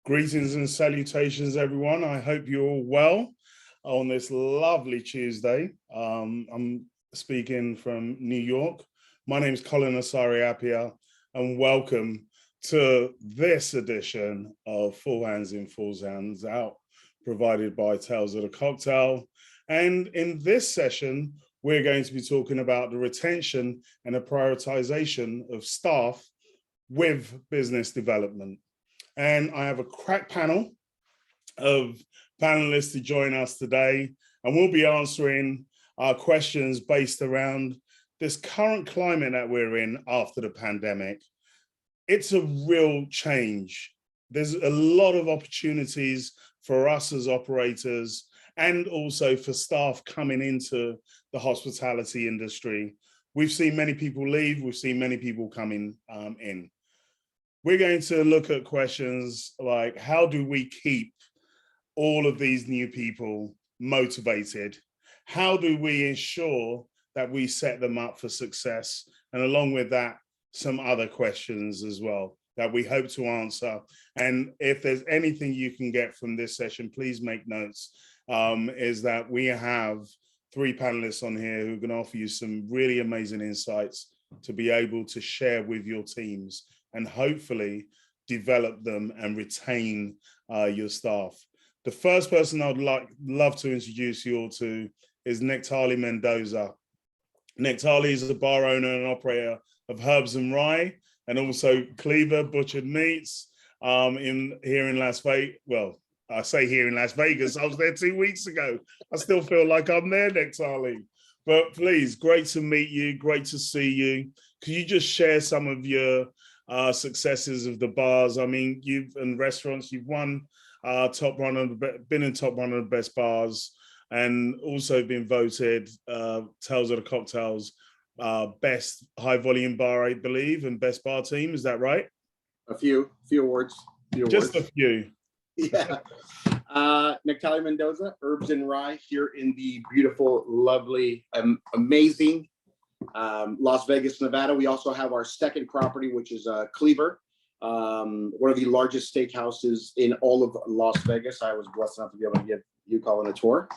Greetings and salutations, everyone. I hope you're all well on this lovely Tuesday. I'm speaking from New York. My name is Colin Appiah, and welcome to this edition of Full Hands in, Full Hands Out, provided by Tales of the Cocktail. And in this session, we're going to be talking about the retention and the prioritization of staff with business development. And I have a crack panel of panelists to join us today, and we'll be answering our questions based around this current climate that we're in after the pandemic. It's a real change. There's a lot of opportunities for us as operators and also for staff coming into the hospitality industry. We've seen many people leave, we've seen many people coming in. We're going to look at questions like, how do we keep all of these new people motivated? How do we ensure that we set them up for success? And along with that, some other questions as well that we hope to answer. And if there's anything you can get from this session, please make notes, is that we have 3 panelists on here who are going to offer you some really amazing insights to be able to share with your teams and hopefully develop them and retain your staff. The first person I'd love to introduce you all to is Nectaly Mendoza. Nectaly is a bar owner and operator of Herbs Rye and also Cleaver Butchered Meats here in Las Vegas. Well, I say here in Las Vegas, I was there 2 weeks ago. I still feel like I'm there, Nectaly. But please, great to meet you, great to see you. Could you just share some of your successes of the bars? I mean, and restaurants, you've won been in top one of the best bars, and also been voted Tales of the Cocktails best high volume bar, I believe, and best bar team. Is that right? A few awards. Just a few. Yeah. Nectaly Mendoza, Herbs Rye, here in the beautiful, lovely, amazing Las Vegas, Nevada. We also have our second property, which is Cleaver, one of the largest steakhouses in all of Las Vegas. I was blessed enough to be able to give you, Colin, a tour.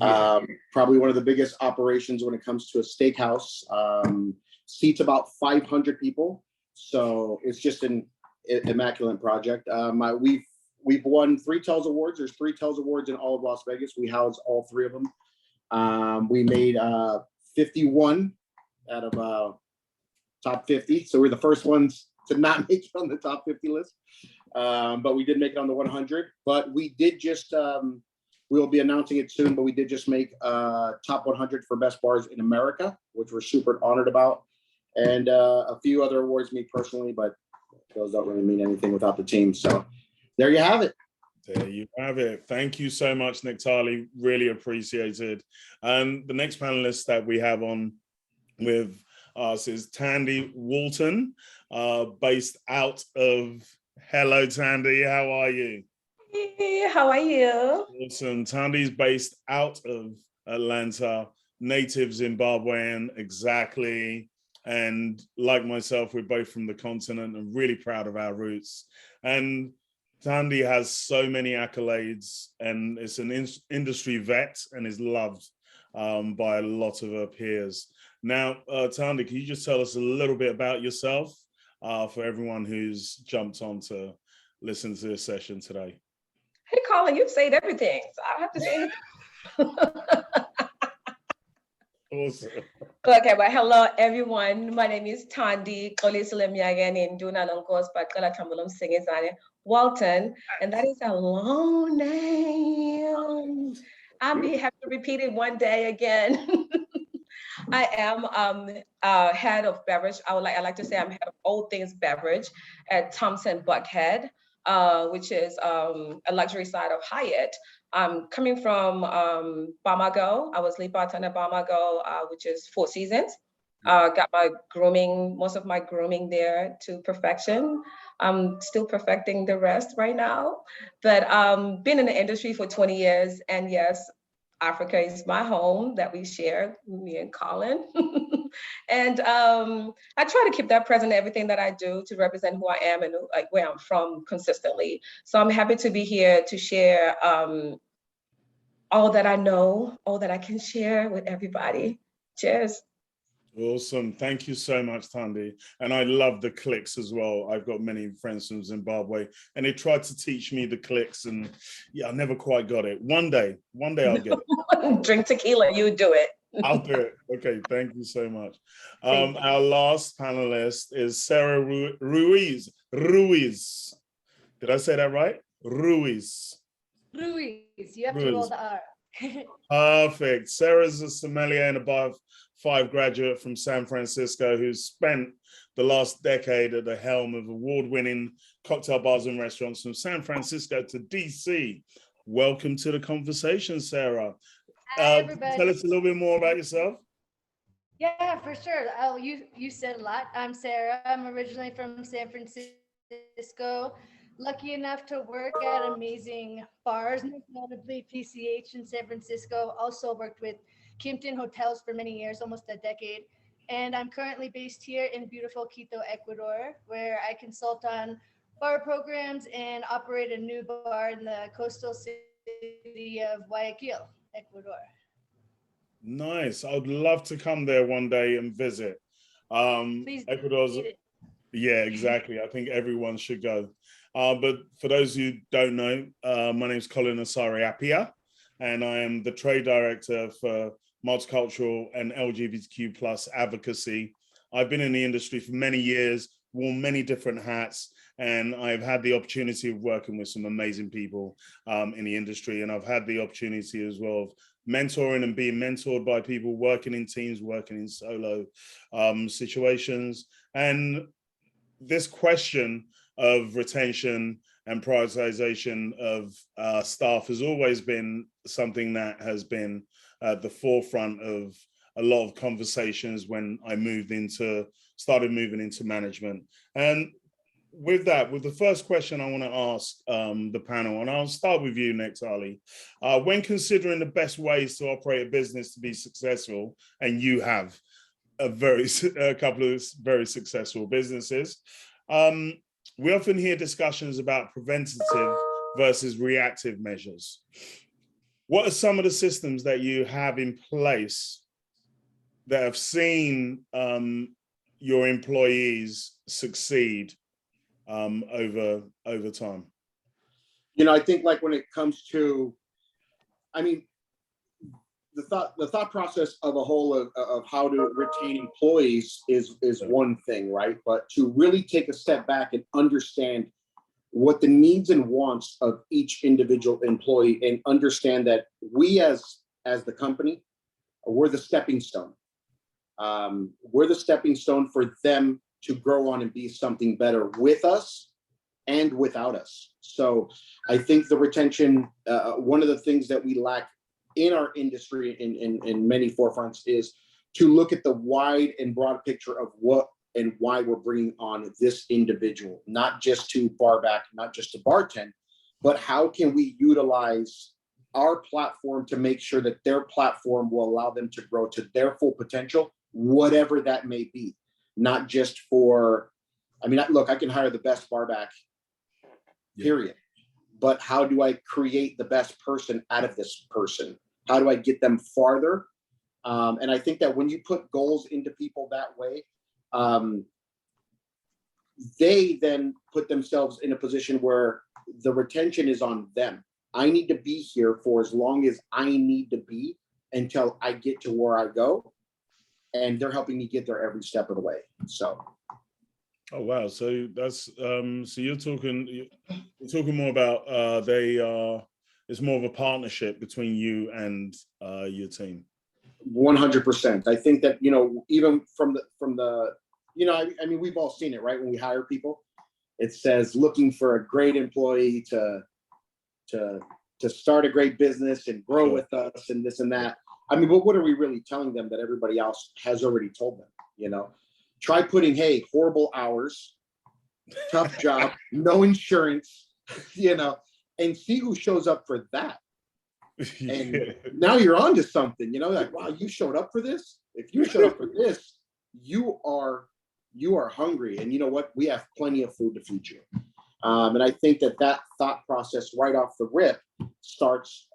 Yeah. Probably one of the biggest operations when it comes to a steakhouse. Seats about 500 people, so it's just an immaculate project. We've won 3 Tales Awards. There's 3 Tales Awards in all of Las Vegas. We house all 3 of them. We made 51 out of top 50. So we're the first ones to not make it on the top 50 list. But we did make it on the 100. But we did just, we'll be announcing it soon, but we did just make top 100 for best bars in America, which we're super honored about. And a few other awards, me personally, but those don't really mean anything without the team. So there you have it. There you have it. Thank you so much, Nectaly. Really appreciated. And the next panelist that we have on with us is Tandy Walton, based out of, hello Tandy, how are you? Hey, how are you? Awesome. Tandy's based out of Atlanta, native Zimbabwean, exactly. And like myself, we're both from the continent and really proud of our roots. And Thandi has so many accolades, and it's an industry vet and is loved by a lot of her peers. Now, Thandi, can you just tell us a little bit about yourself for everyone who's jumped on to listen to this session today? Hey, Colin, you've said everything, so I don't have to say anything. Awesome. Okay, well, hello, everyone. My name is Tandy Walton, and that is a long name. I may have to repeat it one day again. I am head of Beverage. I like to say I'm head of all things beverage at Thompson Buckhead, which is a luxury side of Hyatt. Coming from Bamago, I was lead bartender at Bamago, which is 4 Seasons. Got most of my grooming there to perfection. I'm still perfecting the rest right now, but been in the industry for 20 years. And yes, Africa is my home that we share, me and Colin. And I try to keep that present in everything that I do to represent who I am and like where I'm from consistently. So I'm happy to be here to share all that I know, all that I can share with everybody. Cheers. Awesome. Thank you so much, Thandi. And I love the clicks as well. I've got many friends from Zimbabwe and they tried to teach me the clicks and yeah, I never quite got it. One day I'll get it. Drink tequila, you do it. I'll do it. Okay, thank you so much. Our last panelist is Sarah Ruiz. Ruiz. Did I say that right? Ruiz. Ruiz. You have to roll the R. Perfect. Sarah's a sommelier and above 5 graduate from San Francisco who's spent the last decade at the helm of award-winning cocktail bars and restaurants from San Francisco to DC. Welcome to the conversation, Sarah. Hi, everybody. Tell us a little bit more about yourself. Yeah, for sure. Oh, you said a lot. I'm Sarah. I'm originally from San Francisco. Lucky enough to work at amazing bars, notably PCH in San Francisco. Also worked with Kimpton Hotels for many years, almost a decade. And I'm currently based here in beautiful Quito, Ecuador, where I consult on bar programs and operate a new bar in the coastal city of Guayaquil, Ecuador. Nice. I'd love to come there one day and visit. Please Ecuador's, yeah, exactly. I think everyone should go. But for those who don't know, my name is Colin Appiah, and I am the trade director for multicultural and LGBTQ plus advocacy. I've been in the industry for many years, worn many different hats, and I've had the opportunity of working with some amazing people in the industry. And I've had the opportunity as well of mentoring and being mentored by people, working in teams, working in solo situations. And this question of retention and prioritization of staff has always been something that has been at the forefront of a lot of conversations when I started moving into management. And with that, with the first question I want to ask the panel, and I'll start with you, Nectaly. When considering the best ways to operate a business to be successful, and you have a couple of very successful businesses, we often hear discussions about preventative versus reactive measures. What are some of the systems that you have in place that have seen your employees succeed over time? You know, I think like when it comes to, I mean, the thought process of a whole of how to retain employees is one thing, right? But to really take a step back and understand what the needs and wants of each individual employee, and understand that we as the company, we're the stepping stone. We're the stepping stone for them to grow on and be something better with us and without us. So I think the retention, one of the things that we lack in our industry in many forefronts is to look at the wide and broad picture of what and why we're bringing on this individual, not just to bar back, not just to bartend, but how can we utilize our platform to make sure that their platform will allow them to grow to their full potential, whatever that may be. Not just for, I mean, look, I can hire the best bar back, period. But how do I create the best person out of this person? How do I get them farther? And I think that when you put goals into people that way, they then put themselves in a position where the retention is on them. I need to be here for as long as I need to be until I get to where I go. And they're helping me get there every step of the way. So. Oh, wow. So that's, so you're talking more about it's more of a partnership between you and your team. 100%. I think that, you know, even from the, you know, I mean, we've all seen it, right? When we hire people, it says looking for a great employee to start a great business and grow with us and this and that. I mean, but what are we really telling them that everybody else has already told them? You know, try putting, hey, horrible hours, tough job, no insurance, you know, and see who shows up for that. And now you're on to something, like, wow, you showed up for this. If you showed up for this, you are hungry, and you know what? We have plenty of food to feed you. And I think that thought process right off the rip starts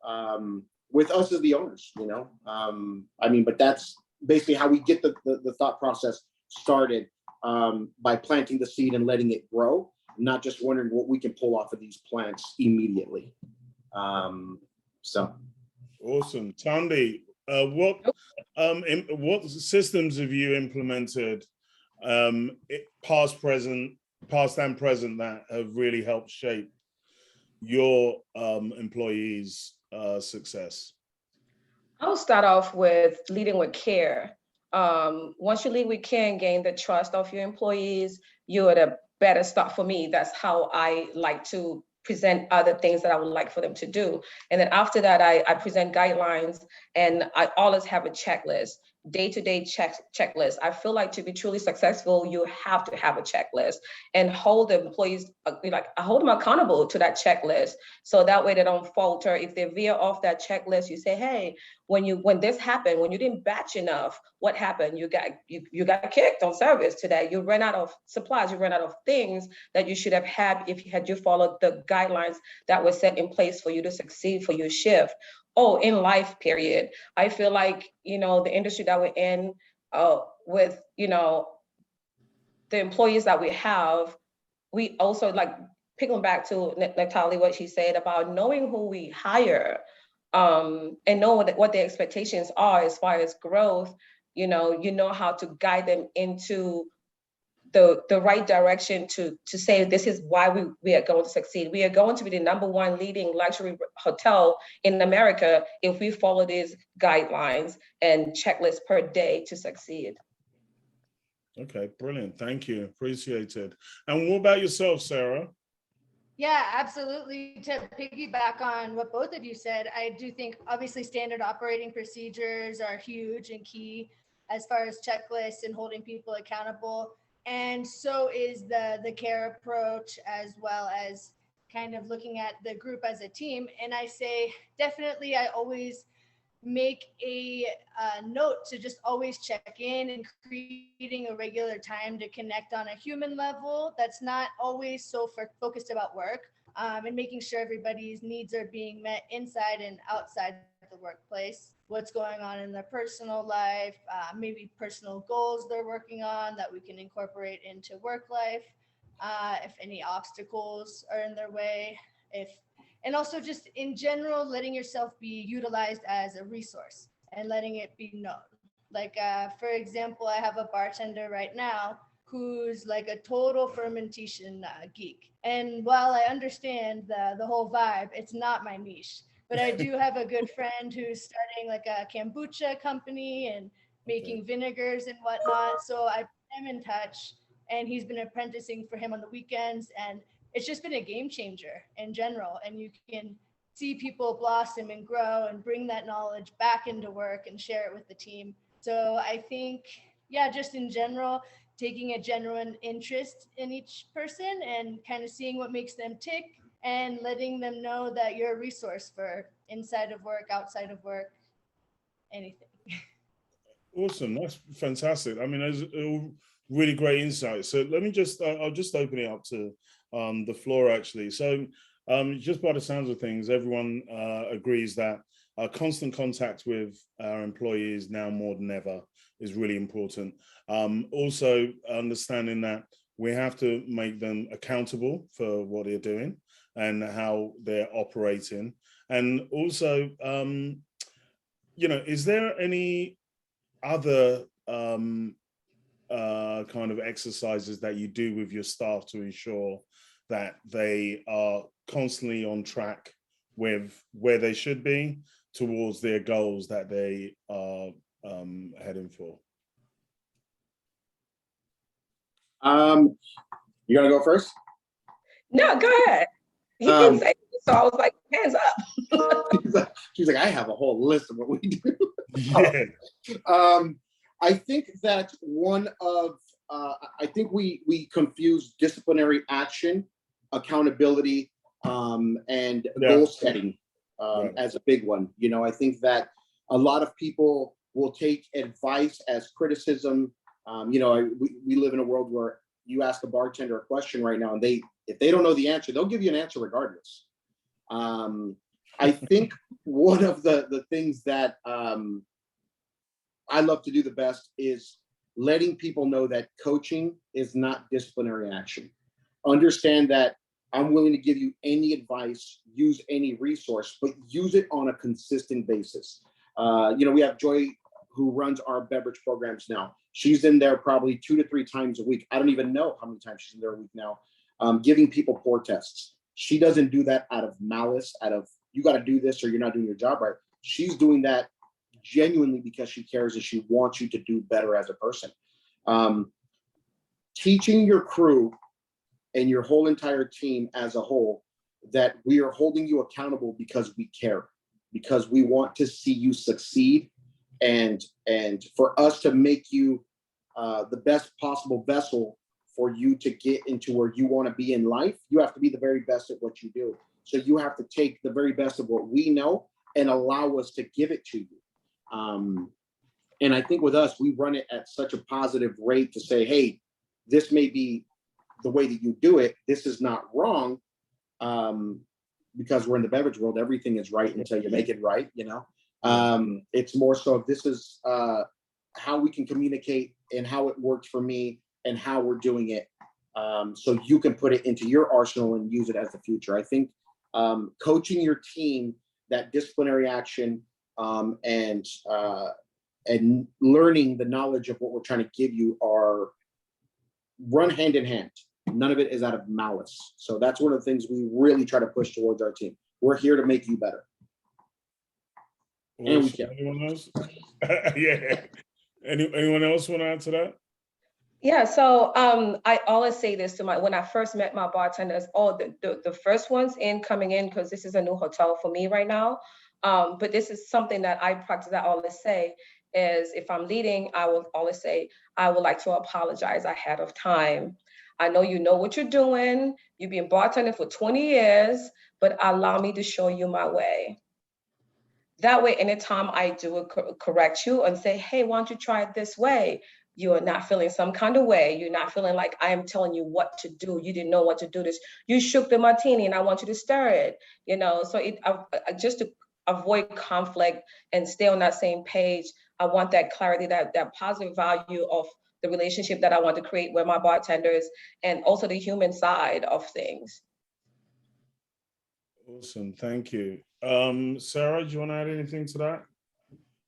with us as the owners, but that's basically how we get the thought process started, by planting the seed and letting it grow, not just wondering what we can pull off of these plants immediately. So. Awesome. Thandi, what systems have you implemented, past and present, that have really helped shape your employees' success? I'll start off with leading with care. Once you lead with care and gain the trust of your employees, you're at a better start. For me, that's how I like to present other things that I would like for them to do. And then after that, I present guidelines, and I always have a checklist, day-to-day checklist. I feel like to be truly successful, you have to have a checklist and hold the employees, I hold them accountable to that checklist. So that way they don't falter. If they veer off that checklist, you say, hey, when this happened, when you didn't batch enough, what happened? You got kicked on service today. You ran out of supplies, you ran out of things that you should have had if you followed the guidelines that were set in place for you to succeed for your shift. Oh, in life, period. I feel like, the industry that we're in, with, the employees that we have, we also picking back to Nectaly, what she said about knowing who we hire, and know what their expectations are as far as growth. You know how to guide them into the right direction to say this is why we are going to succeed. We are going to be the #1 leading luxury hotel in America if we follow these guidelines and checklists per day to succeed. Okay, brilliant. Thank you. Appreciate it. And what about yourself, Sarah? Yeah, absolutely. To piggyback on what both of you said, I do think obviously standard operating procedures are huge and key as far as checklists and holding people accountable. And so is the care approach, as well as kind of looking at the group as a team. And I say, definitely, I always make a note to just always check in and creating a regular time to connect on a human level that's not always so focused about work, and making sure everybody's needs are being met inside and outside the workplace. What's going on in their personal life, maybe personal goals they're working on that we can incorporate into work life, if any obstacles are in their way, and also just in general, letting yourself be utilized as a resource and letting it be known. For example, I have a bartender right now who's like a total fermentation geek. And while I understand the whole vibe, it's not my niche. But I do have a good friend who's starting like a kombucha company and making vinegars and whatnot. So I put him in touch, and he's been apprenticing for him on the weekends. And it's just been a game changer in general. And you can see people blossom and grow and bring that knowledge back into work and share it with the team. So I think, just in general, taking a genuine interest in each person and kind of seeing what makes them tick and letting them know that you're a resource for inside of work, outside of work, anything. Awesome. That's fantastic. I mean, there's a really great insight. So let me I'll just open it up to the floor, actually. So just by the sounds of things, everyone agrees that constant contact with our employees now more than ever is really important. Also understanding that we have to make them accountable for what they're doing and how they're operating. And also, is there any other kind of exercises that you do with your staff to ensure that they are constantly on track with where they should be towards their goals that they are heading for? You gonna go first? No, go ahead. He didn't say it, so I was like, hands up. She's like, I have a whole list of what we do. Yeah. I think that I think we confuse disciplinary action, accountability, and goal setting as a big one. You know, I think that a lot of people will take advice as criticism. You know, we live in a world where you ask a bartender a question right now, and if they don't know the answer, they'll give you an answer regardless. I think one of the things that I love to do the best is letting people know that coaching is not disciplinary action. Understand that I'm willing to give you any advice, use any resource, but use it on a consistent basis. You know, we have Joy, who runs our beverage programs now. She's in there probably 2 to 3 times a week. I don't even know how many times she's in there a week now, giving people pour tests. She doesn't do that out of malice, out of, you got to do this or you're not doing your job right. She's doing that genuinely because she cares and she wants you to do better as a person. Teaching your crew and your whole entire team as a whole that we are holding you accountable because we care, because we want to see you succeed, and for us to make you the best possible vessel for you to get into where you want to be in life. You have to be the very best at what you do. So you have to take the very best of what we know and allow us to give it to you. And I think with us, we run it at such a positive rate to say, hey, this may be the way that you do it. This is not wrong, because we're in the beverage world. Everything is right until you make it right, you know? It's more so this is how we can communicate and how it worked for me and how we're doing it, so you can put it into your arsenal and use it as the future. I think coaching your team, that disciplinary action, and learning the knowledge of what we're trying to give you are run hand in hand. None of it is out of malice. So that's one of the things we really try to push towards our team. We're here to make you better. And we can. Anyone else? Yeah. Anyone else want to add to that? Yeah, so I always say this to when I first met my bartenders, the first ones coming in, because this is a new hotel for me right now. But this is something that I practice. I always say is, if I'm leading, I will always say, I would like to apologize ahead of time. I know you know what you're doing. You've been bartending for 20 years, but allow me to show you my way. That way, anytime I do correct you and say, hey, why don't you try it this way? You are not feeling some kind of way. You're not feeling like I am telling you what to do. You didn't know what to do. This, you shook the martini and I want you to stir it, you know? So just to avoid conflict and stay on that same page, I want that clarity, that positive value of the relationship that I want to create with my bartenders, and also the human side of things. Awesome, thank you. Sarah, do you want to add anything to that?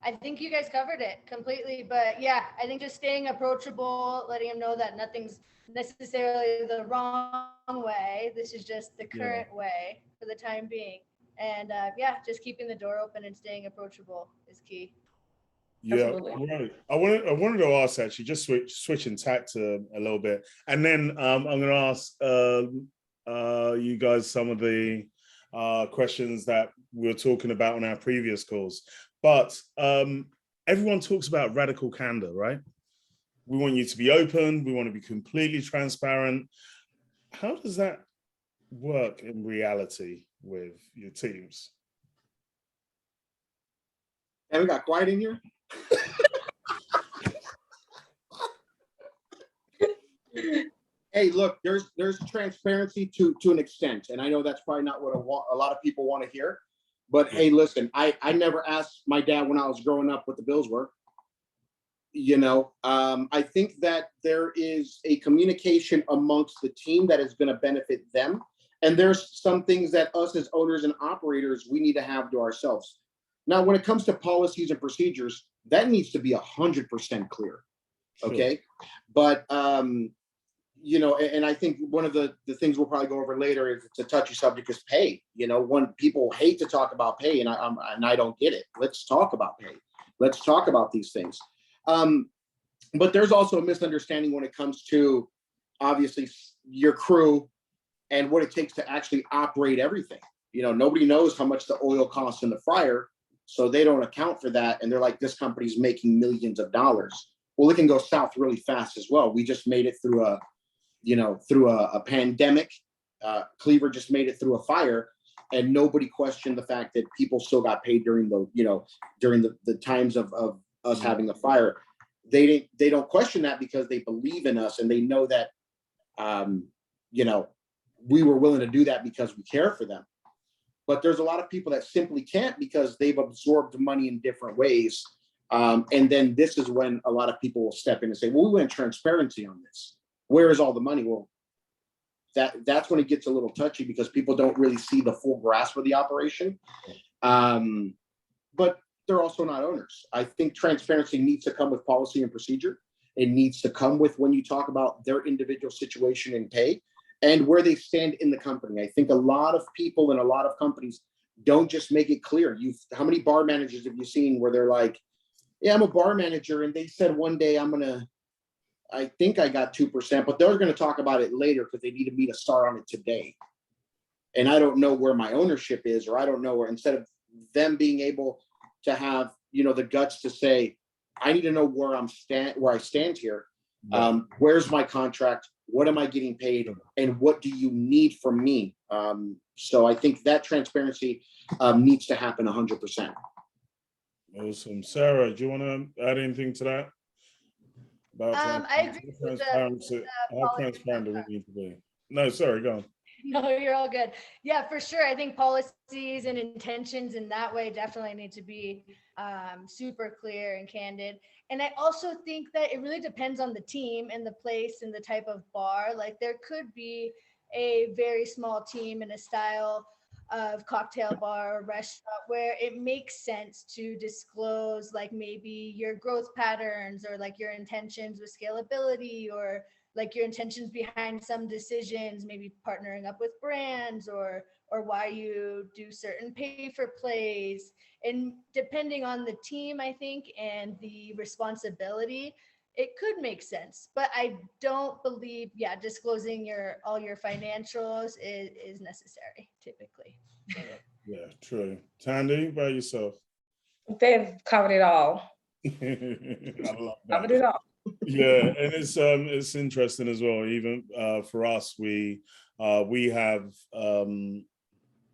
I think you guys covered it completely, but yeah, I think just staying approachable, letting them know that nothing's necessarily the wrong way. This is just the current way for the time being. And yeah, just keeping the door open and staying approachable is key. Yeah, Absolutely. right. I wanted to ask, actually, just switching tack to a little bit, and then I'm going to ask you guys some of the questions that we were talking about on our previous calls. But everyone talks about radical candor, right? We want you to be open. We want to be completely transparent. How does that work in reality with your teams? And we got quiet in here. Hey, look, there's transparency to an extent, and I know that's probably not what a lot of people want to hear. But hey, listen, I never asked my dad when I was growing up what the bills were. You know, I think that there is a communication amongst the team that is going to benefit them. And there's some things that us as owners and operators, we need to have to ourselves. Now, when it comes to policies and procedures, that needs to be 100% clear. Okay. Sure. But, you know, and I think one of the things we'll probably go over later is, it's a touchy subject, is pay. You know, when people hate to talk about pay, and I don't get it. Let's talk about pay. Let's talk about these things. But there's also a misunderstanding when it comes to, obviously, your crew and what it takes to actually operate everything. You know, nobody knows how much the oil costs in the fryer, so they don't account for that. And they're like, this company's making millions of dollars. Well, it can go south really fast as well. We just made it through a pandemic. Cleaver just made it through a fire. and nobody questioned the fact that people still got paid during the times of us having a fire. They don't question that because they believe in us and they know that we were willing to do that because we care for them. But there's a lot of people that simply can't because they've absorbed money in different ways. And then this is when a lot of people will step in and say, well, we want transparency on this. Where is all the money? Well, that's when it gets a little touchy because people don't really see the full grasp of the operation. But they're also not owners. I think transparency needs to come with policy and procedure. It needs to come with when you talk about their individual situation and pay and where they stand in the company. I think a lot of people in a lot of companies don't just make it clear. How many bar managers have you seen where they're like, yeah, I'm a bar manager, and they said one day I think I got 2%, but they're going to talk about it later because they needed me to start on it today. And I don't know where my ownership is, or I don't know where, instead of them being able to have, the guts to say, I need to know where I stand here. Where's my contract? What am I getting paid? And what do you need from me? So I think that transparency needs to happen 100%. Awesome. Sarah, do you want to add anything to that? I agree with how transparent do we need to be? No, sorry, go on. No, you're all good. Yeah, for sure. I think policies and intentions in that way definitely need to be super clear and candid. And I also think that it really depends on the team and the place and the type of bar. Like there could be a very small team in a style of cocktail bar or restaurant where it makes sense to disclose like maybe your growth patterns or like your intentions with scalability or like your intentions behind some decisions, maybe partnering up with brands or why you do certain pay for plays. And depending on the team, I think, and the responsibility, it could make sense. But I don't believe, disclosing all your financials is necessary typically. Yeah, true. Tandy, by yourself. They've covered it all. I love that. Covered it all. Yeah, and it's interesting as well. Even for us, we have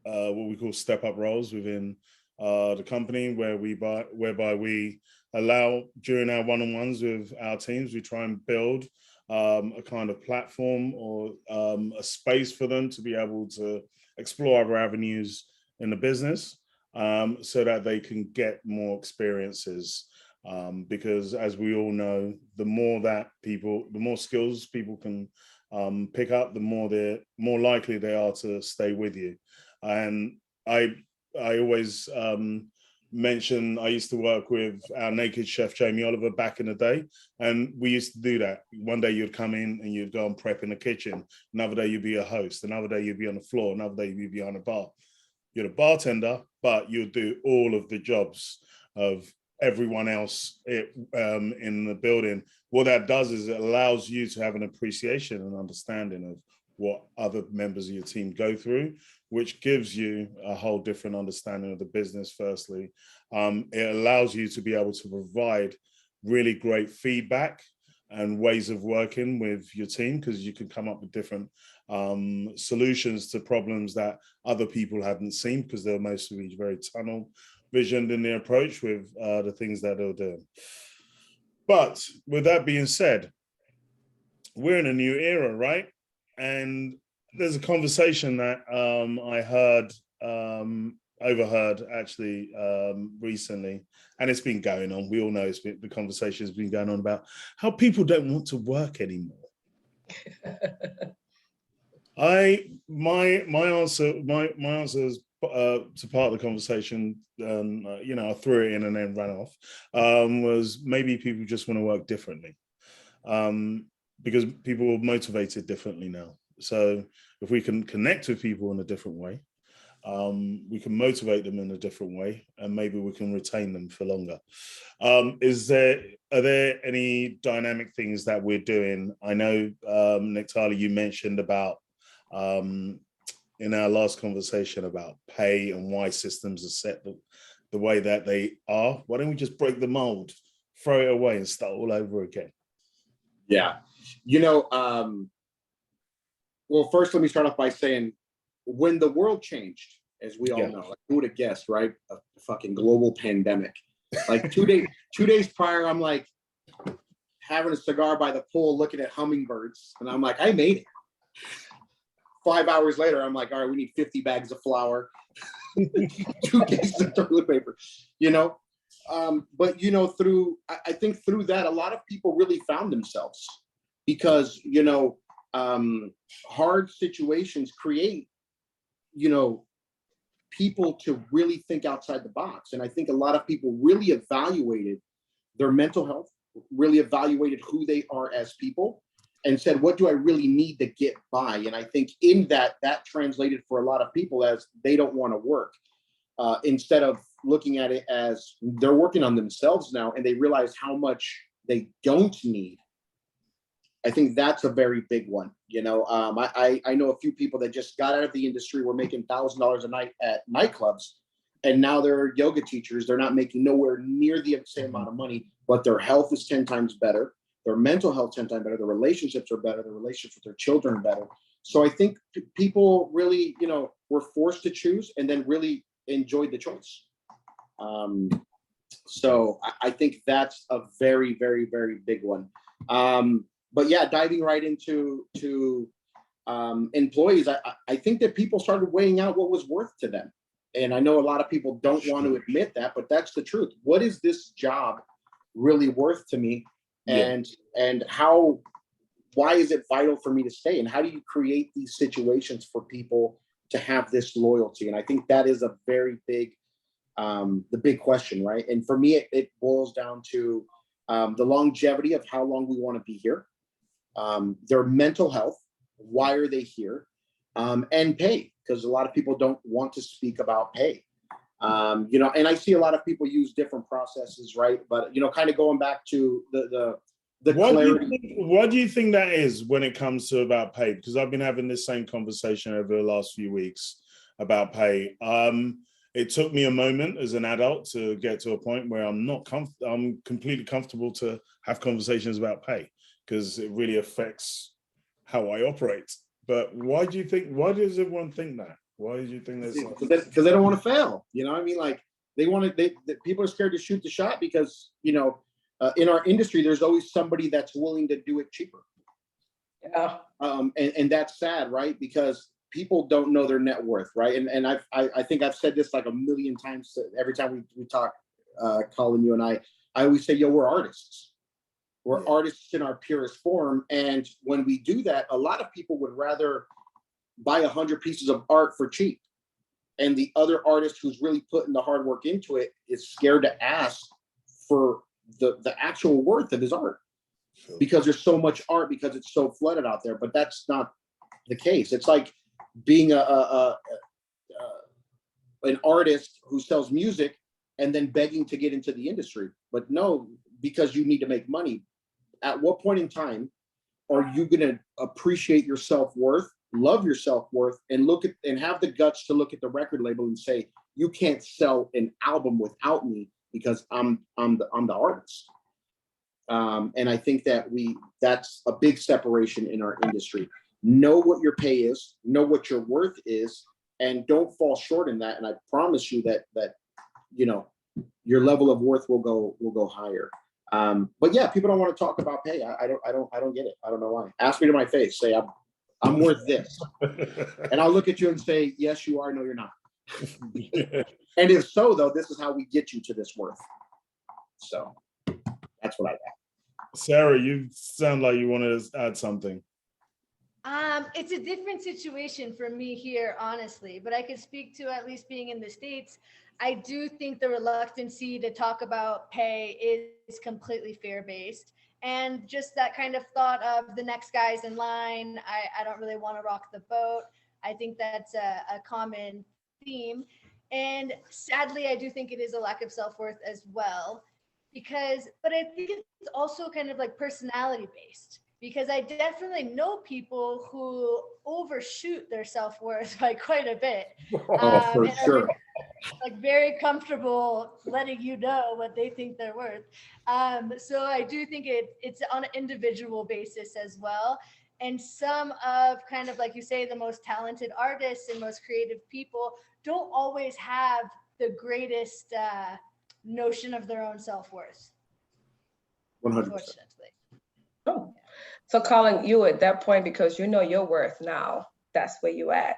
what we call step up roles within the company, whereby we allow during our one-on-ones with our teams, we try and build a kind of platform or a space for them to be able to explore other avenues in the business, so that they can get more experiences. Because as we all know, the more skills people can pick up, the more likely they are to stay with you. And I always mention I used to work with our naked chef Jamie Oliver back in the day, and we used to do that. One day you'd come in and you'd go and prep in the kitchen. Another day you'd be a host. Another day you'd be on the floor. Another day you'd be behind a bar. You're a bartender, but you'll do all of the jobs of everyone else in the building. What that does is it allows you to have an appreciation and understanding of what other members of your team go through, which gives you a whole different understanding of the business. Firstly, it allows you to be able to provide really great feedback and ways of working with your team, because you can come up with different solutions to problems that other people hadn't seen, because they're mostly very tunnel visioned in their approach with the things that they're doing. But with that being said, we're in a new era, right? And there's a conversation that I overheard actually recently, and it's been going on. We all know the conversation has been going on about how people don't want to work anymore. My answer is to part of the conversation, I threw it in and then ran off, was maybe people just want to work differently, because people are motivated differently now. So if we can connect with people in a different way, we can motivate them in a different way, and maybe we can retain them for longer. Are there any dynamic things that we're doing? I know, Nectaly, you mentioned about in our last conversation about pay and why systems are set the way that they are. Why don't we just break the mold, throw it away, and start all over again? Yeah, well, first let me start off by saying, when the world changed as we all know. Like, who would have guessed, right? A fucking global pandemic. Like 2 days prior, I'm like having a cigar by the pool, looking at hummingbirds, and I'm like, I made it. 5 hours later, I'm like, all right, we need 50 bags of flour, 2 cases of toilet paper, you know. But you know, I think through that, a lot of people really found themselves, because you know, hard situations create, you know, people to really think outside the box. And I think a lot of people really evaluated their mental health, really evaluated who they are as people, and said, what do I really need to get by? And I think in that translated for a lot of people as they don't want to work, instead of looking at it as they're working on themselves now and they realize how much they don't need. I think that's a very big one. You know, I know a few people that just got out of the industry, were making $1,000 a night at nightclubs, and now they're yoga teachers. They're not making nowhere near the same amount of money, but their health is 10 times better. Their mental health 10 times better. Their relationships are better. Their relationships with their children are better. So I think people really, you know, were forced to choose and then really enjoyed the choice. So I think that's a very, very, very big one. But yeah, diving right into employees, I think that people started weighing out what was worth to them. And I know a lot of people don't want to admit that, but that's the truth. What is this job really worth to me? And why is it vital for me to stay? And how do you create these situations for people to have this loyalty? And I think that is a very big, the big question, right? And for me, it boils down to the longevity of how long we want to be here, their mental health, why are they here, and pay, because a lot of people don't want to speak about pay. You know, and I see a lot of people use different processes, right? But, you know, kind of going back to the clarity. What do you think that is when it comes to about pay? Because I've been having this same conversation over the last few weeks about pay. It took me a moment as an adult to get to a point where I'm completely comfortable to have conversations about pay, because it really affects how I operate. But why does everyone think that? Why do you think there's because they don't want to fail? You know what I mean? Like people are scared to shoot the shot because, you know, in our industry, there's always somebody that's willing to do it cheaper. Yeah. And that's sad, right? Because people don't know their net worth, right? And I think I've said this like a million times every time we talk, Colin, you and I always say, yo, we're artists. We're artists in our purest form. And when we do that, a lot of people would rather buy 100 pieces of art for cheap. And the other artist who's really putting the hard work into it is scared to ask for the actual worth of his art, because there's so much art, because it's so flooded out there. But that's not the case. It's like being an artist who sells music and then begging to get into the industry. But no, because you need to make money. At what point in time are you going to appreciate your self-worth, love your self-worth, and have the guts to look at the record label and say, you can't sell an album without me because I'm the artist. And I think that's a big separation in our industry. Know what your pay is, know what your worth is, and don't fall short in that. And I promise you that you know, your level of worth will go higher. But yeah, people don't want to talk about pay. I don't get it. I don't know why. Ask me to my face. Say I'm worth this, and I'll look at you and say, yes, you are. No, you're not. And if so, though, this is how we get you to this worth. So that's what I got. Sarah, you sound like you want to add something. It's a different situation for me here, honestly, but I could speak to at least being in the States. I do think the reluctancy to talk about pay is completely fear-based. And just that kind of thought of the next guy's in line, I don't really want to rock the boat. I think that's a common theme. And sadly, I do think it is a lack of self-worth as well, but I think it's also kind of like personality based, because I definitely know people who overshoot their self-worth by quite a bit. For sure. Like very comfortable letting you know what they think they're worth. So I do think it's on an individual basis as well. And some of kind of like you say, the most talented artists and most creative people don't always have the greatest notion of their own self-worth. 100%. Unfortunately. Oh. So Colin, you at that point, because you know your worth now, that's where you at.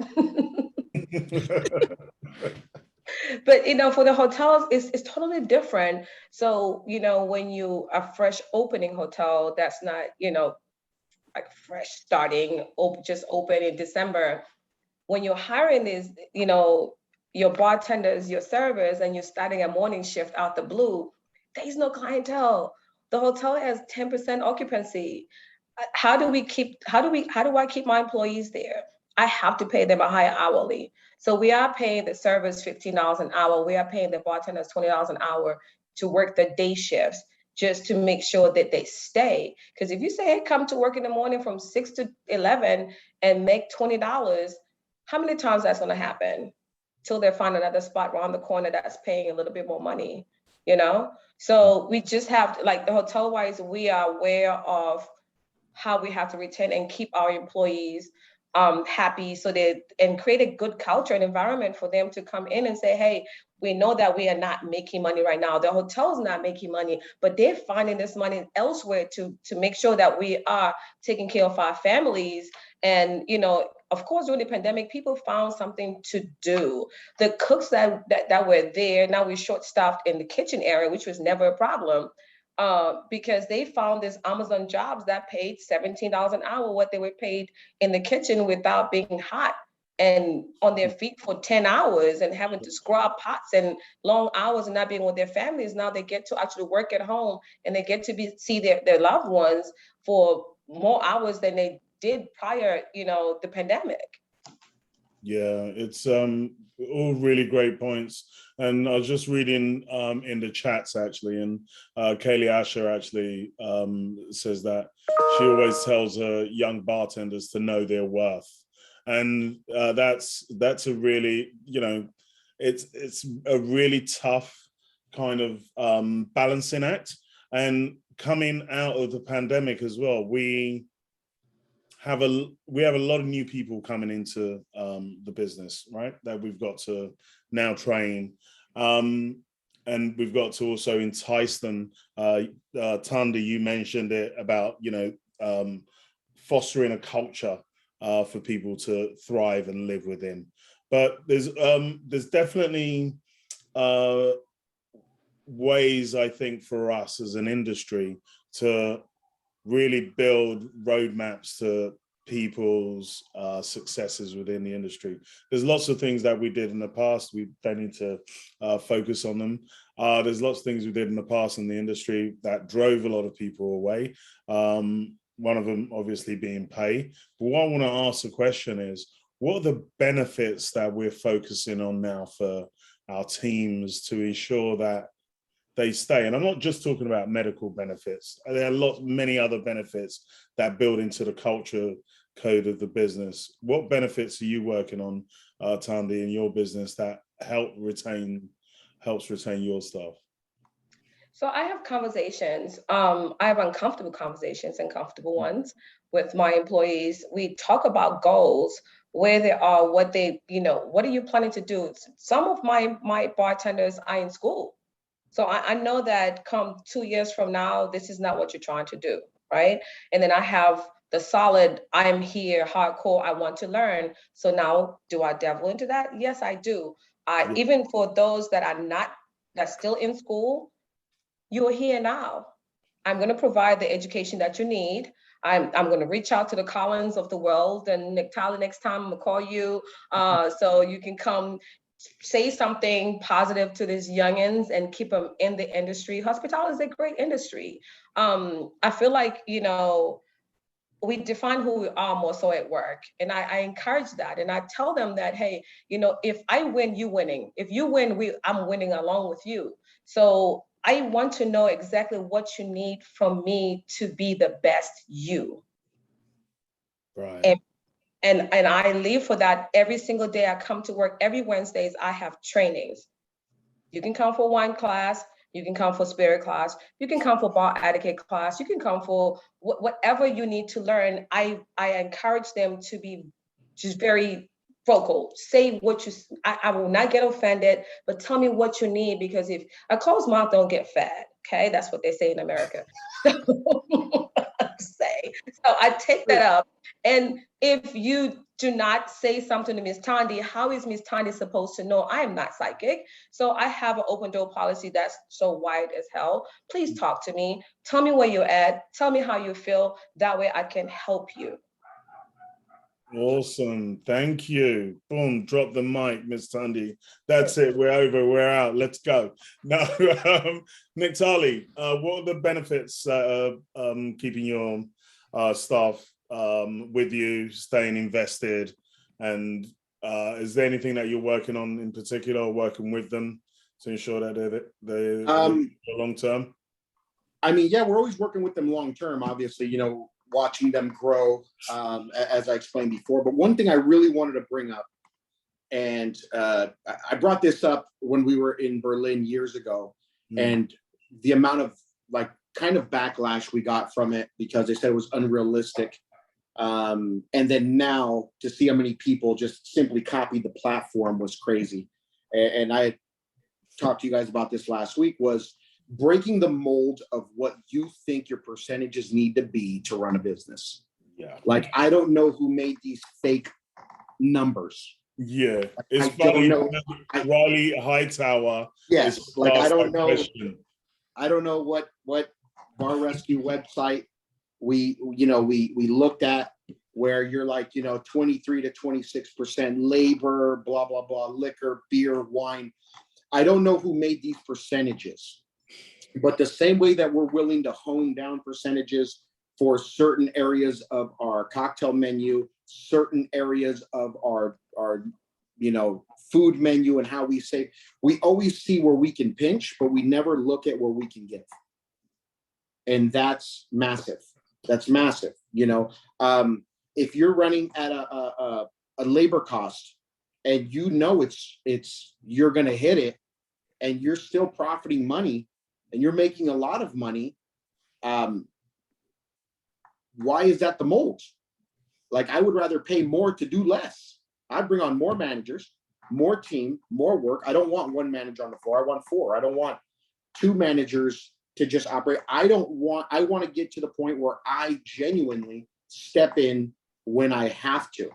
But for the hotels, it's totally different. So when you a fresh opening hotel, that's not like fresh starting, just open in December. When you're hiring these, your bartenders, your servers, and you're starting a morning shift out the blue, there's no clientele. The hotel has 10% occupancy. How do I keep my employees there? I have to pay them a higher hourly. So we are paying the servers $15 an hour. We are paying the bartenders $20 an hour to work the day shifts, just to make sure that they stay. Because if you say, hey, come to work in the morning from 6 to 11 and make $20, how many times that's going to happen? Till they find another spot around the corner that's paying a little bit more money, So we just have, like the hotel wise, we are aware of how we have to retain and keep our employees happy, and create a good culture and environment for them to come in and say, hey, we know that we are not making money right now. The hotel's not making money, but they're finding this money elsewhere to make sure that we are taking care of our families. And, of course, during the pandemic, people found something to do. The cooks that were there, now we're short-staffed in the kitchen area, which was never a problem. Because they found this Amazon jobs that paid $17 an hour, what they were paid in the kitchen without being hot and on their feet for 10 hours and having to scrub pots and long hours and not being with their families. Now they get to actually work at home and they get to see their loved ones for more hours than they did prior, the pandemic. Yeah, it's all really great points. And I was just reading in the chats actually, and Kaylee Asher actually says that she always tells her young bartenders to know their worth. And that's a really, it's a really tough kind of balancing act. And coming out of the pandemic as well, we have a lot of new people coming into the business, right? That we've got to now train, and we've got to also entice them. Thandi, you mentioned it about fostering a culture for people to thrive and live within. But there's definitely ways, I think, for us as an industry to really build roadmaps to people's successes within the industry. There's lots of things that we did in the past. We don't need to focus on them. There's lots of things we did in the past in the industry that drove a lot of people away. One of them obviously being pay. But what I want to ask the question is, what are the benefits that we're focusing on now for our teams to ensure that they stay? And I'm not just talking about medical benefits. There are many other benefits that build into the culture code of the business. What benefits are you working on, Thandi, in your business that helps retain your staff? So I have conversations. I have uncomfortable conversations and comfortable ones with my employees. We talk about goals, where they are, what they, what are you planning to do? Some of my bartenders are in school. So I know that come 2 years from now, this is not what you're trying to do, right? And then I have the solid, I'm here, hardcore, I want to learn. So now, do I delve into that? Yes, I do. Even for those that are not, that's still in school, you're here now. I'm going to provide the education that you need. I'm going to reach out to the Collins of the world, and Nectaly, next time I'm going to call you so you can come say something positive to these youngins and keep them in the industry. Hospitality is a great industry. I feel like, we define who we are more so at work. And I encourage that. And I tell them that, hey, if I win, you winning. If you win, I'm winning along with you. So I want to know exactly what you need from me to be the best you. Right. And I leave for that every single day. I come to work every Wednesdays. I have trainings. You can come for one class. You can come for spirit class. You can come for bar etiquette class. You can come for whatever you need to learn. I encourage them to be just very vocal. Say what you, I will not get offended, but tell me what you need, because if a closed mouth don't get fed, okay? That's what they say in America. So I take that up. And if you do not say something to Miss Thandi, how is Miss Thandi supposed to know? I am not psychic. So I have an open door policy that's so wide as hell. Please talk to me. Tell me where you're at. Tell me how you feel. That way I can help you. Awesome. Thank you. Boom. Drop the mic, Miss Thandi. That's it. We're over. We're out. Let's go. Now, Nectaly, what are the benefits keeping your staff with you, staying invested? And is there anything that you're working on in particular, or working with them to ensure that they're long term? I mean, yeah, we're always working with them long term, obviously, you know, watching them grow, as I explained before. But one thing I really wanted to bring up, and I brought this up when we were in Berlin years ago, and the amount of like kind of backlash we got from it because they said it was unrealistic. And then now to see how many people just simply copied the platform was crazy. And I had talked to you guys about this last week, was breaking the mold of what you think your percentages need to be to run a business. Yeah. Like, I don't know who made these fake numbers. Yeah. It's I funny. don't know. Riley Hightower. Yes. Like, I don't know. Question. I don't know what bar rescue website we looked at where you're like, 23 to 26% labor, blah, blah, blah, liquor, beer, wine. I don't know who made these percentages. But the same way that we're willing to hone down percentages for certain areas of our cocktail menu, certain areas of our food menu and how we say, we always see where we can pinch, but we never look at where we can give. And that's massive. That's massive. If you're running at a labor cost and you're going to hit it and you're still profiting money, and you're making a lot of money, why is that the mold? Like, I would rather pay more to do less. I bring on more managers, more team, more work. I don't want one manager on the floor. I want 4. I don't want 2 managers to just operate. I want to get to the point where I genuinely step in when I have to,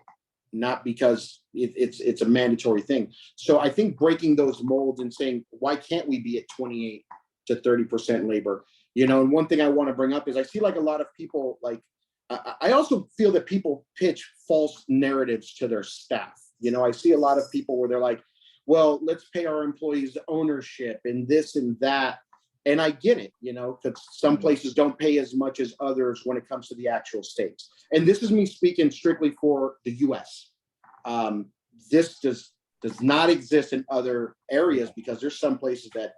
not because it's a mandatory thing. So I think breaking those molds and saying, why can't we be at 28 to 30% labor? And one thing I want to bring up is I see like a lot of people, like, I also feel that people pitch false narratives to their staff. I see a lot of people where they're like, well, let's pay our employees ownership and this and that. And I get it, because some places don't pay as much as others when it comes to the actual states. And this is me speaking strictly for the US. This does not exist in other areas, because there's some places that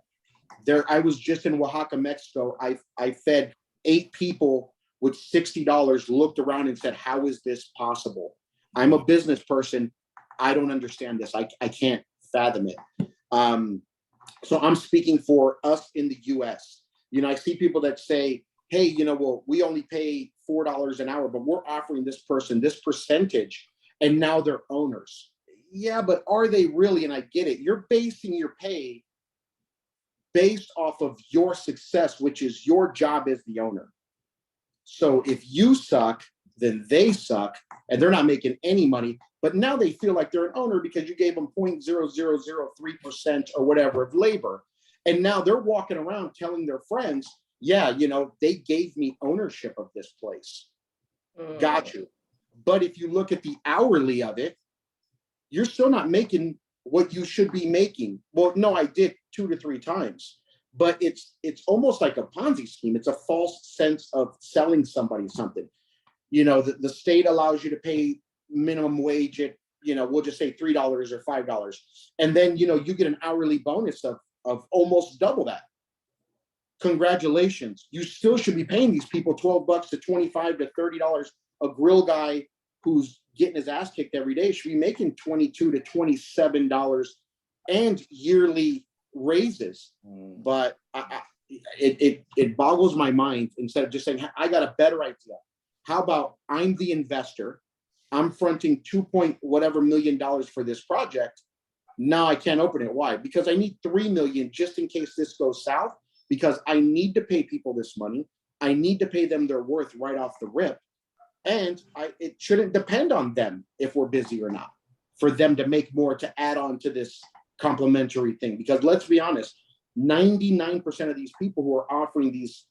I was just in Oaxaca, Mexico. I fed 8 people with $60, looked around and said, how is this possible? I'm a business person. I don't understand this. I can't fathom it. So I'm speaking for us in the US. I see people that say, hey, well, we only pay $4 an hour, but we're offering this person this percentage, and now they're owners. Yeah, but are they really? And I get it. You're basing your pay based off of your success, which is your job as the owner. So if you suck, then they suck, and they're not making any money. But now they feel like they're an owner because you gave them 0.0003% or whatever of labor. And now they're walking around telling their friends, yeah, they gave me ownership of this place. Got you. But if you look at the hourly of it, you're still not making what you should be making. Well, no, I did 2 to 3 times. But it's almost like a Ponzi scheme. It's a false sense of selling somebody something. The state allows you to pay minimum wage at, we'll just say $3 or $5. And then, you get an hourly bonus of almost double that. Congratulations. You still should be paying these people $12 to $25 to $30. A grill guy who's getting his ass kicked every day should be making $22 to $27 and yearly raises, but it boggles my mind. Instead of just saying, I got a better idea. How about I'm the investor, I'm fronting $2 million for this project. Now I can't open it. Why? Because I need 3 million just in case this goes south, because I need to pay people this money. I need to pay them their worth right off the rip. And it shouldn't depend on them if we're busy or not, for them to make more to add on to this complimentary thing. Because let's be honest, 99% of these people who are offering these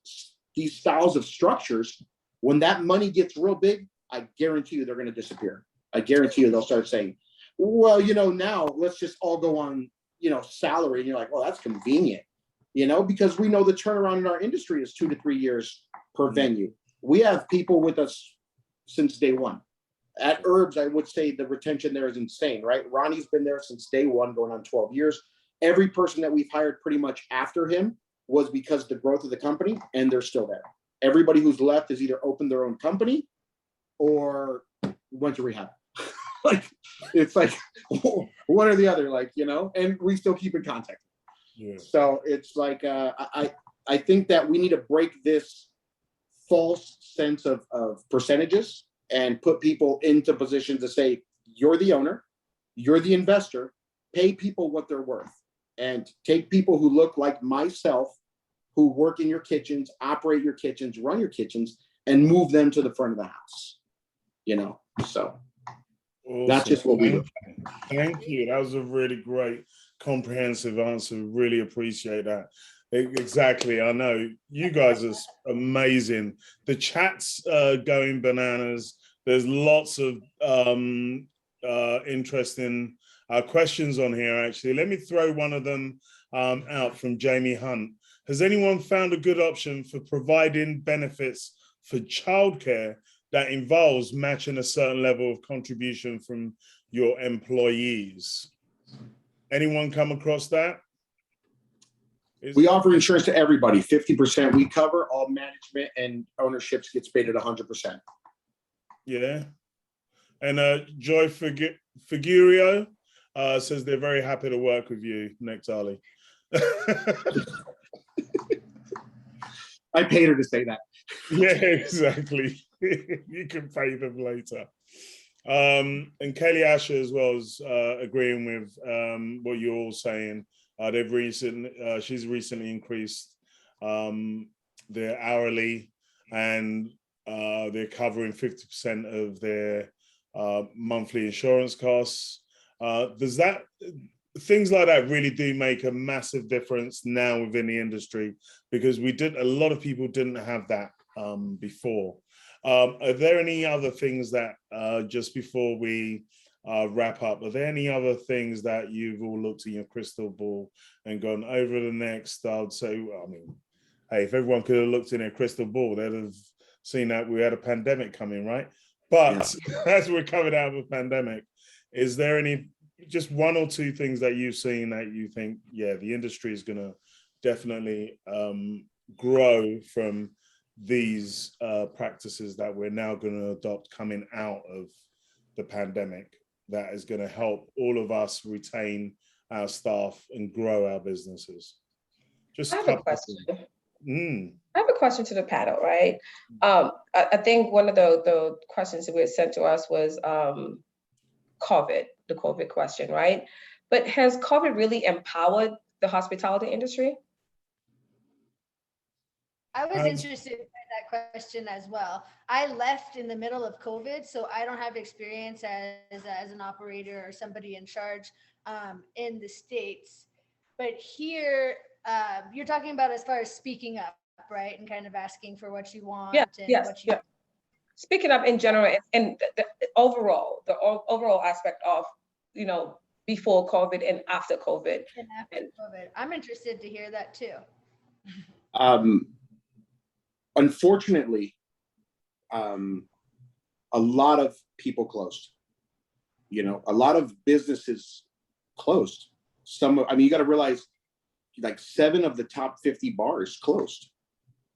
styles of structures, when that money gets real big, I guarantee you they're going to disappear. I guarantee you they'll start saying, well, now let's just all go on, salary. And you're like, well, that's convenient, because we know the turnaround in our industry is 2 to 3 years per venue. We have people with us since day one. At Herbs, I would say the retention there is insane, right? Ronnie's been there since day one, going on 12 years. Every person that we've hired pretty much after him was because of the growth of the company, and they're still there. Everybody who's left has either opened their own company or went to rehab. It's like one or the other, and we still keep in contact. Yeah. So it's like, I think that we need to break this false sense of percentages and put people into positions to say, you're the owner, you're the investor, pay people what they're worth, and take people who look like myself, who work in your kitchens, operate your kitchens, run your kitchens, and move them to the front of the house, so awesome. That's just what we do. Thank you. That was a really great, comprehensive answer. Really appreciate that. Exactly. I know you guys are amazing. The chat's going bananas. There's lots of interesting questions on here, actually. Let me throw one of them out from Jamie Hunt. Has anyone found a good option for providing benefits for childcare that involves matching a certain level of contribution from your employees? Anyone come across that? We offer insurance to everybody. 50% we cover. All management and ownerships gets paid at 100%. Yeah. And Joy Figurio says they're very happy to work with you, Nectaly. I paid her to say that. Yeah, exactly. You can pay them later. And Kelly Asher as well is agreeing with what you're all saying. She's recently increased their hourly, and they're covering 50% of their monthly insurance costs. Things like that really do make a massive difference now within the industry, because a lot of people didn't have that before. Are there any other things that, just before we wrap up, are there any other things that you've all looked in your crystal ball and gone over the next, I'd say, hey, if everyone could have looked in their crystal ball, they'd have seen that we had a pandemic coming, right? But as we're coming out of a pandemic, is there just one or two things that you've seen that you think, yeah, the industry is going to definitely grow from these practices that we're now going to adopt coming out of the pandemic, that is going to help all of us retain our staff and grow our businesses? I have a question. I have a question to the panel, right? I think one of the questions that were sent to us was COVID, the COVID question, right? But has COVID really empowered the hospitality industry? I was interested in that question as well. I left in the middle of COVID, so I don't have experience as an operator or somebody in charge in the States. But here, you're talking about as far as speaking up, right? And kind of asking for what you want. Speaking up in general, and the overall aspect of, before COVID and after COVID. And after COVID. I'm interested to hear that too. Unfortunately, a lot of people closed. A lot of businesses closed. You got to realize, like 7 of the top 50 bars closed.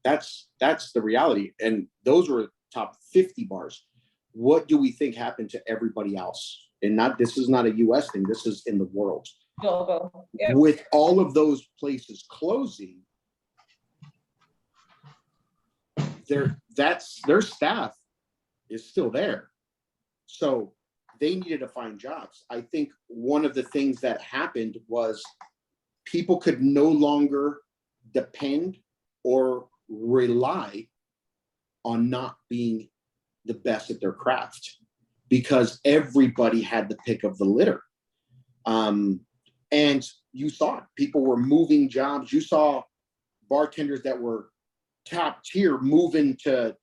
That's the reality. And those were top 50 bars. What do we think happened to everybody else? And this is not a US thing, this is in the world. Global. Yeah. With all of those places closing, their staff is still there. So they needed to find jobs. I think one of the things that happened was people could no longer depend or rely on not being the best at their craft, because everybody had the pick of the litter. And you saw it. People were moving jobs. You saw bartenders that were top tier moving to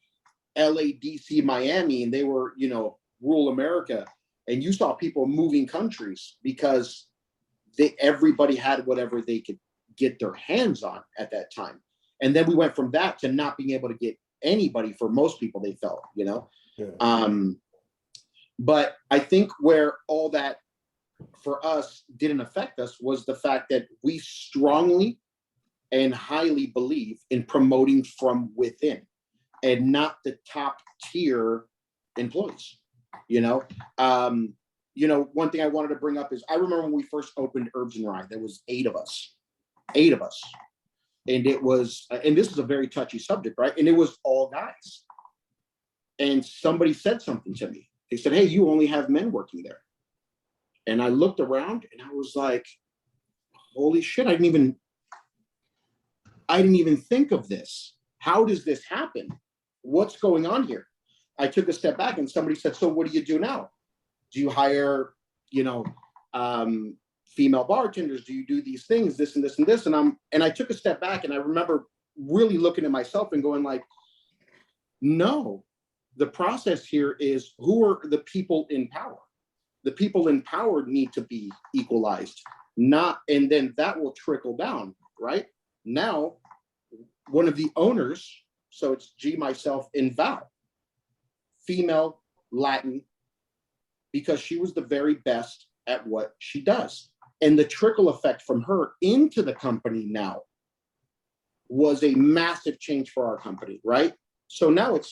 LA, DC, Miami, and they were, rural America. And you saw people moving countries because everybody had whatever they could get their hands on at that time. And then we went from that to not being able to get anybody for most people, they felt, Yeah. But I think where all that for us didn't affect us was the fact that we strongly and highly believe in promoting from within and not the top tier employees. One thing I wanted to bring up is I remember when we first opened Herbs Rye, there was 8 of us. And it was, and this is a very touchy subject, right? And it was all guys. And somebody said something to me. They said, "Hey, you only have men working there." And I looked around and I was like, holy shit, I didn't even think of this. How does this happen? What's going on here? I took a step back and somebody said, "So what do you do now? Do you hire, female bartenders? Do you do these things, this and this and this?" And I took a step back and I remember really looking at myself and going like, no, the process here is, who are the people in power? The people in power need to be equalized, and then that will trickle down, right? Now, one of the owners, so it's G, myself, and Val, female, Latin, because she was the very best at what she does. And the trickle effect from her into the company now was a massive change for our company, right? So now it's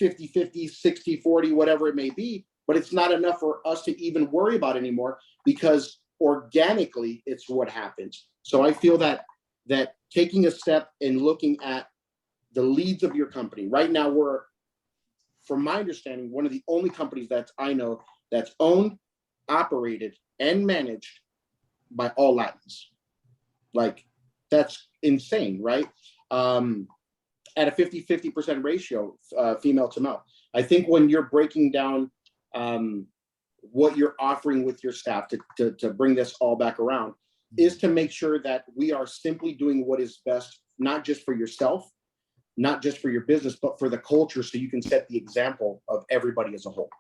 50-50, 60-40, whatever it may be, but it's not enough for us to even worry about anymore because organically it's what happens. So I feel that taking a step and looking at the leads of your company, right now we're, from my understanding, one of the only companies that I know that's owned, operated, and managed by all Latins. Like, that's insane, right? At a 50% ratio, female to male. I think when you're breaking down what you're offering with your staff to bring this all back around is to make sure that we are simply doing what is best, not just for yourself, not just for your business, but for the culture, so you can set the example of everybody as a whole.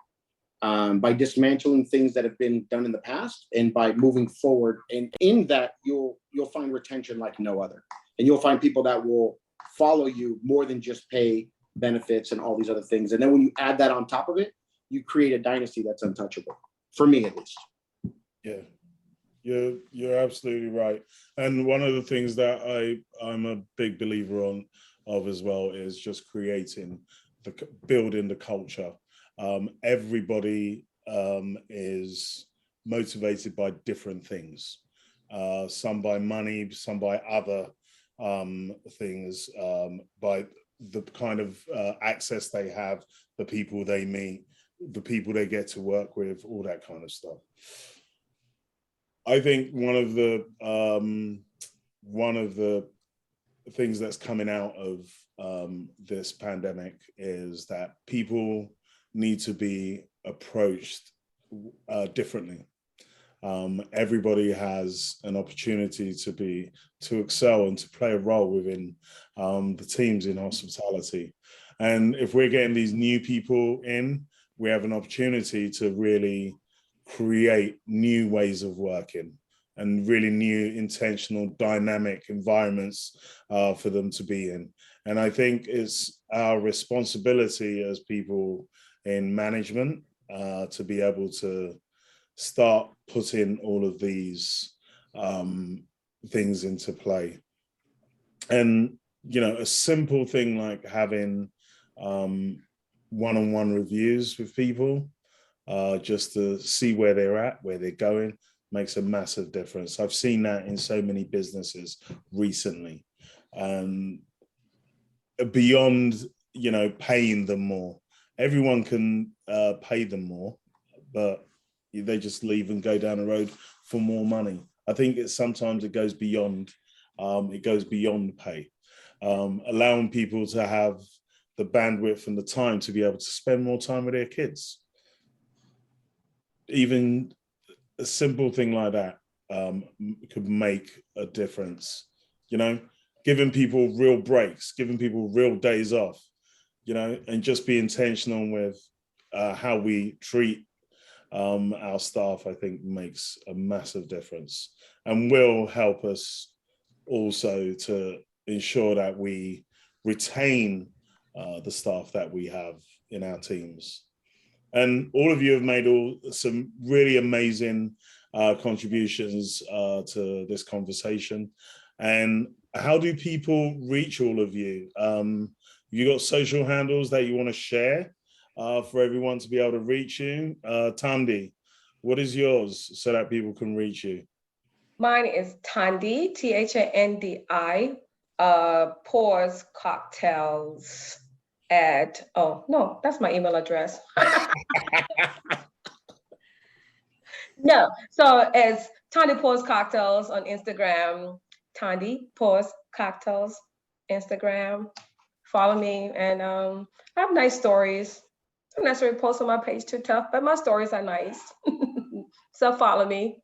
By dismantling things that have been done in the past and by moving forward. And in that, you'll find retention like no other. And you'll find people that will follow you more than just pay benefits and all these other things. And then when you add that on top of it, you create a dynasty that's untouchable, for me at least. Yeah, you're absolutely right. And one of the things that I'm a big believer of as well is just building the culture. Everybody is motivated by different things. Some by money, some by other things, by the kind of access they have, the people they meet, the people they get to work with, all that kind of stuff. I think one of the things that's coming out of this pandemic is that people need to be approached differently. Everybody has an opportunity to excel and to play a role within the teams in hospitality. And if we're getting these new people in, we have an opportunity to really create new ways of working and really new intentional dynamic environments for them to be in. And I think it's our responsibility as people in management to be able to start putting all of these things into play. And, a simple thing like having one-on-one reviews with people, just to see where they're at, where they're going, makes a massive difference. I've seen that in so many businesses recently. Beyond, you know, paying them more. Everyone can pay them more, but they just leave and go down the road for more money. I think sometimes it goes beyond pay, allowing people to have the bandwidth and the time to be able to spend more time with their kids. Even a simple thing like that could make a difference, you know, giving people real breaks, giving people real days off, you know, and just be intentional with how we treat our staff, I think makes a massive difference and will help us also to ensure that we retain the staff that we have in our teams. And all of you have made some really amazing contributions to this conversation. And how do people reach all of you? You got social handles that you want to share for everyone to be able to reach you? Thandi, what is yours so that people can reach you? Mine is Thandi, Thandi, pours cocktails at, oh no, that's my email address. No, so it's Thandi Pours Cocktails on Instagram, Thandi Pours Cocktails, Instagram. Follow me, and I have nice stories. I don't necessarily post on my page too tough, but my stories are nice. So follow me.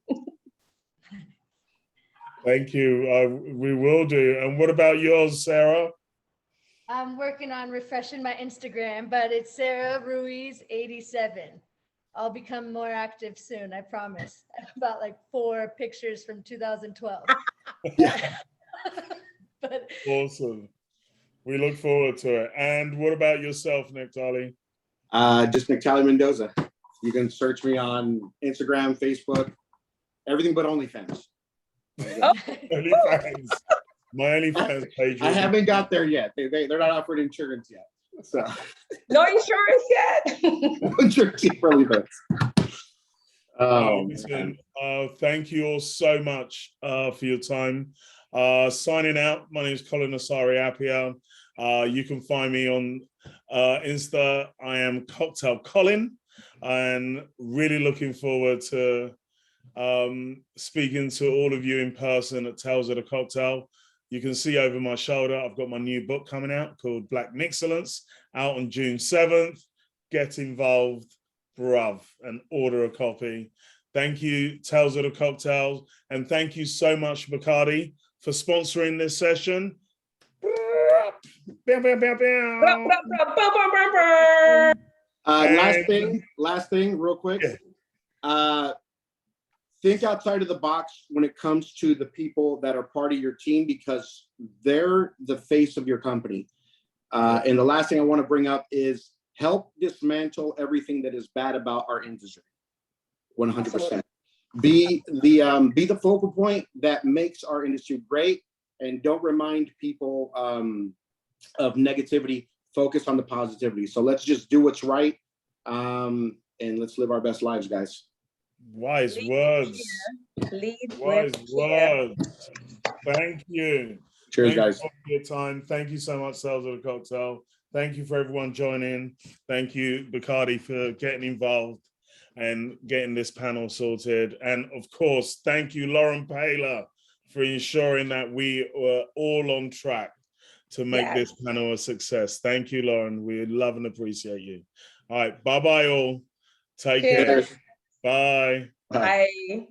Thank you. We will do. And what about yours, Sarah? I'm working on refreshing my Instagram, but it's Sarah Ruiz 87. I'll become more active soon, I promise. About like 4 pictures from 2012. But awesome. We look forward to it. And what about yourself, Nectaly? Just Nectaly Mendoza. You can search me on Instagram, Facebook, everything but OnlyFans. Oh. OnlyFans. My OnlyFans page. I haven't got there yet. They're not offering insurance yet. So no insurance yet. no insurance yet for OnlyFans. Listen, thank you all so much for your time. Signing out, my name is Colin Appiah. You can find me on Insta. I am Cocktail Colin, and really looking forward to speaking to all of you in person at Tales of the Cocktail. You can see over my shoulder, I've got my new book coming out called Black Excellence, out on June 7th. Get involved, bruv, and order a copy. Thank you, Tales of the Cocktail, and thank you so much, Bacardi, for sponsoring this session. Last thing, real quick. Yeah. Think outside of the box when it comes to the people that are part of your team, because they're the face of your company. And the last thing I want to bring up is help dismantle everything that is bad about our industry. 100%. Be the focal point that makes our industry great, and don't remind people of negativity. Focus on the positivity. So let's just do what's right, and let's live our best lives, guys. Wise words. Wise words. Thank you. Cheers, guys. Thank you for your time. Thank you so much, Tales of the Cocktail. Thank you for everyone joining. Thank you, Bacardi, for getting involved and getting this panel sorted. And of course, thank you, Lauren Paler, for ensuring that we were all on track to make this panel a success. Thank you, Lauren. We love and appreciate you. All right, bye-bye all. Take care. Bye. Bye.